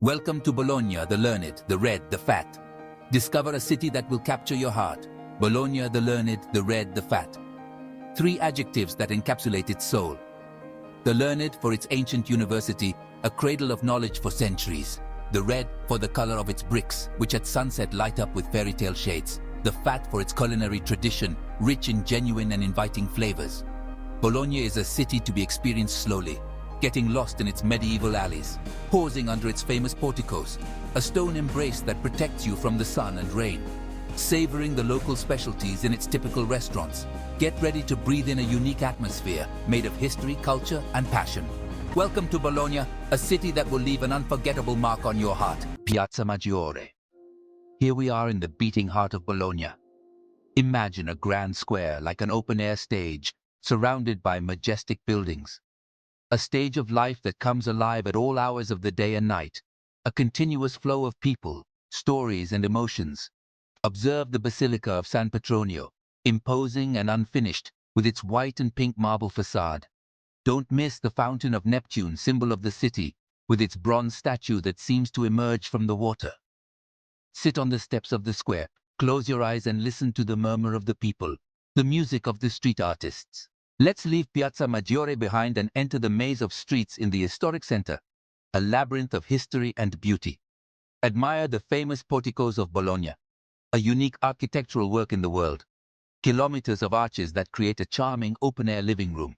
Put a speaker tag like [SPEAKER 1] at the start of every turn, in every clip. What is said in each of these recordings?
[SPEAKER 1] Welcome to Bologna, the learned, the red, the fat. Discover a city that will capture your heart. Bologna, the learned, the red, the fat. 3 adjectives that encapsulate its soul. The learned for its ancient university, a cradle of knowledge for centuries. The red for the color of its bricks, which at sunset light up with fairy tale shades. The fat for its culinary tradition, rich in genuine and inviting flavors. Bologna is a city to be experienced slowly, getting lost in its medieval alleys, pausing under its famous porticos, a stone embrace that protects you from the sun and rain, savoring the local specialties in its typical restaurants. Get ready to breathe in a unique atmosphere made of history, culture, and passion. Welcome to Bologna, a city that will leave an unforgettable mark on your heart. Piazza Maggiore. Here we are in the beating heart of Bologna. Imagine a grand square like an open-air stage, surrounded by majestic buildings. A stage of life that comes alive at all hours of the day and night. A continuous flow of people, stories, and emotions. Observe the Basilica of San Petronio, imposing and unfinished, with its white and pink marble facade. Don't miss the Fountain of Neptune, symbol of the city, with its bronze statue that seems to emerge from the water. Sit on the steps of the square, close your eyes and listen to the murmur of the people, the music of the street artists. Let's leave Piazza Maggiore behind and enter the maze of streets in the historic center, a labyrinth of history and beauty. Admire the famous Porticoes of Bologna, a unique architectural work in the world. Kilometers of arches that create a charming open-air living room.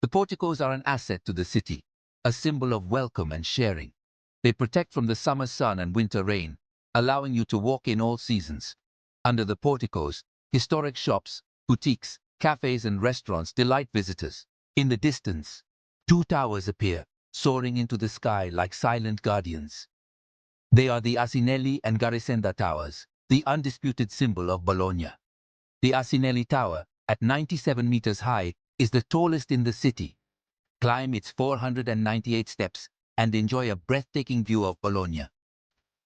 [SPEAKER 1] The porticos are an asset to the city, a symbol of welcome and sharing. They protect from the summer sun and winter rain, allowing you to walk in all seasons. Under the porticos, historic shops, boutiques, cafes and restaurants delight visitors. In the distance, 2 towers appear, soaring into the sky like silent guardians. They are the Asinelli and Garisenda Towers, the undisputed symbol of Bologna. The Asinelli Tower, at 97 meters high, is the tallest in the city. Climb its 498 steps and enjoy a breathtaking view of Bologna.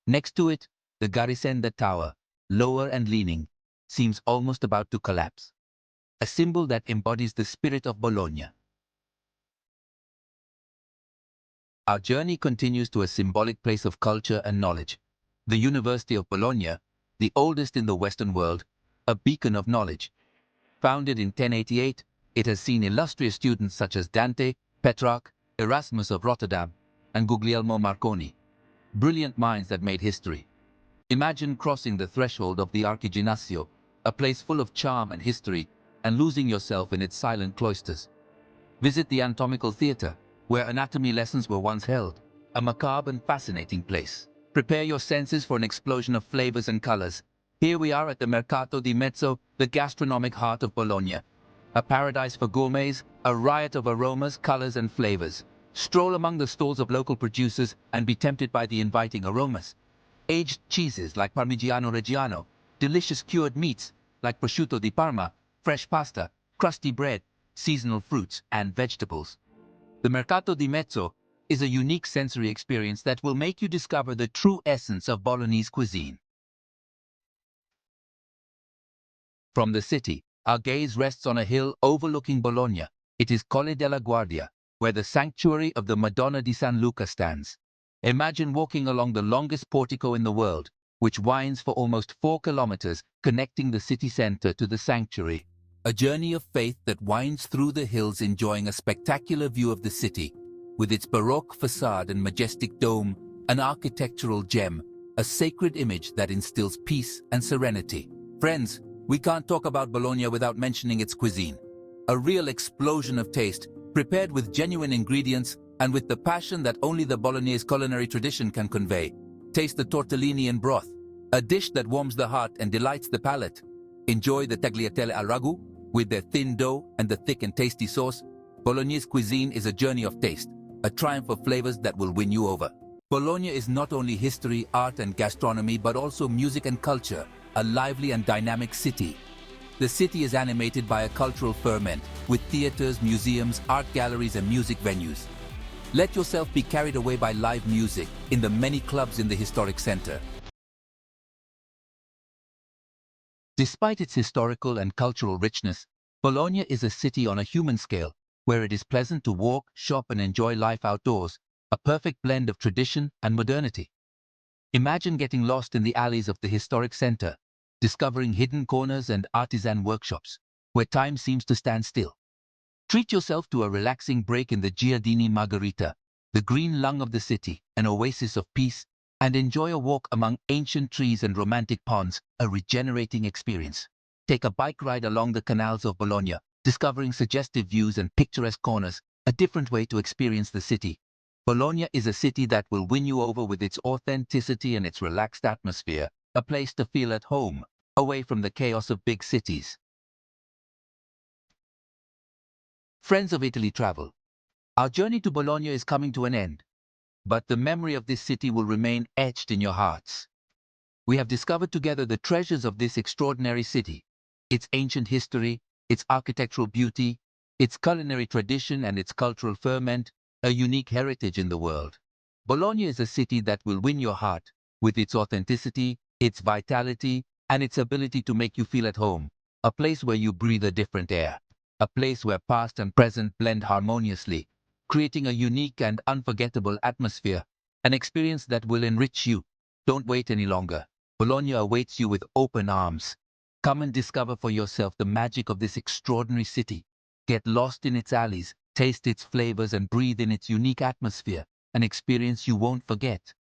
[SPEAKER 1] Next to it, the Garisenda Tower, lower and leaning, seems almost about to collapse. A symbol that embodies the spirit of Bologna. Our journey continues to a symbolic place of culture and knowledge. The University of Bologna, the oldest in the Western world, a beacon of knowledge. Founded in 1088, it has seen illustrious students such as Dante, Petrarch, Erasmus of Rotterdam, and Guglielmo Marconi. Brilliant minds that made history. Imagine crossing the threshold of the Archiginnasio, a place full of charm and history, and losing yourself in its silent cloisters. Visit the anatomical theater, where anatomy lessons were once held, a macabre and fascinating place. Prepare your senses for an explosion of flavors and colors. Here we are at the Mercato di Mezzo, the gastronomic heart of Bologna. A paradise for gourmets, a riot of aromas, colors, and flavors. Stroll among the stalls of local producers and be tempted by the inviting aromas. Aged cheeses like Parmigiano Reggiano, delicious cured meats like prosciutto di Parma, fresh pasta, crusty bread, seasonal fruits, and vegetables. The Mercato di Mezzo is a unique sensory experience that will make you discover the true essence of Bolognese cuisine. From the city, our gaze rests on a hill overlooking Bologna. It is Colle della Guardia, where the sanctuary of the Madonna di San Luca stands. Imagine walking along the longest portico in the world, which winds for almost 4 kilometers, connecting the city center to the sanctuary. A journey of faith that winds through the hills, enjoying a spectacular view of the city, with its Baroque facade and majestic dome, an architectural gem, a sacred image that instills peace and serenity. Friends, we can't talk about Bologna without mentioning its cuisine. A real explosion of taste, prepared with genuine ingredients and with the passion that only the Bolognese culinary tradition can convey. Taste the tortellini and broth, a dish that warms the heart and delights the palate. Enjoy the tagliatelle al ragu, with their thin dough and the thick and tasty sauce. Bolognese cuisine is a journey of taste, a triumph of flavors that will win you over. Bologna is not only history, art, and gastronomy, but also music and culture, a lively and dynamic city. The city is animated by a cultural ferment, with theaters, museums, art galleries, and music venues. Let yourself be carried away by live music in the many clubs in the historic center. Despite its historical and cultural richness, Bologna is a city on a human scale, where it is pleasant to walk, shop, and enjoy life outdoors, a perfect blend of tradition and modernity. Imagine getting lost in the alleys of the historic center, discovering hidden corners and artisan workshops, where time seems to stand still. Treat yourself to a relaxing break in the Giardini Margherita, the green lung of the city, an oasis of peace, and enjoy a walk among ancient trees and romantic ponds, a regenerating experience. Take a bike ride along the canals of Bologna, discovering suggestive views and picturesque corners, a different way to experience the city. Bologna is a city that will win you over with its authenticity and its relaxed atmosphere, a place to feel at home, away from the chaos of big cities. Friends of Italy travel. Our journey to Bologna is coming to an end, but the memory of this city will remain etched in your hearts. We have discovered together the treasures of this extraordinary city, its ancient history, its architectural beauty, its culinary tradition and its cultural ferment, a unique heritage in the world. Bologna is a city that will win your heart with its authenticity, its vitality, and its ability to make you feel at home, a place where you breathe a different air, a place where past and present blend harmoniously, creating a unique and unforgettable atmosphere, an experience that will enrich you. Don't wait any longer. Bologna awaits you with open arms. Come and discover for yourself the magic of this extraordinary city. Get lost in its alleys, taste its flavors, and breathe in its unique atmosphere, an experience you won't forget.